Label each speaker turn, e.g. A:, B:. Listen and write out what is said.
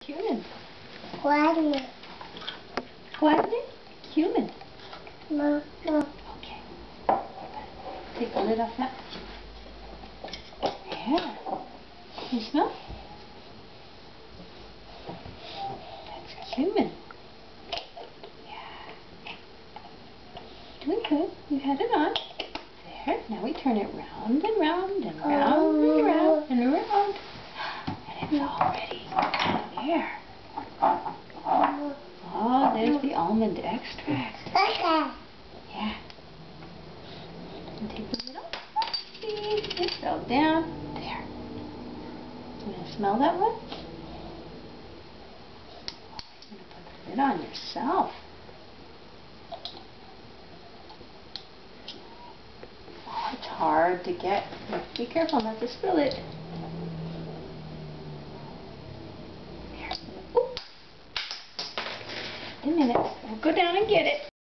A: Cumin.
B: Quietly.
A: Quietly? Cumin.
B: No, no.
A: Okay. Take the lid off that. Yeah. Can you smell? That's cumin. Yeah. Doing good. You had it on. There. Now we turn it round and round and round and round and around. And it's all ready. There. Oh, there's the almond extract.
B: Okay.
A: Yeah. And take the lid off. See, it fell down. There. You want to smell that one? You're going to put the lid on yourself. Oh, it's hard to get. Be careful not to spill it. There. Ooh. In a minute. We'll go down and get it.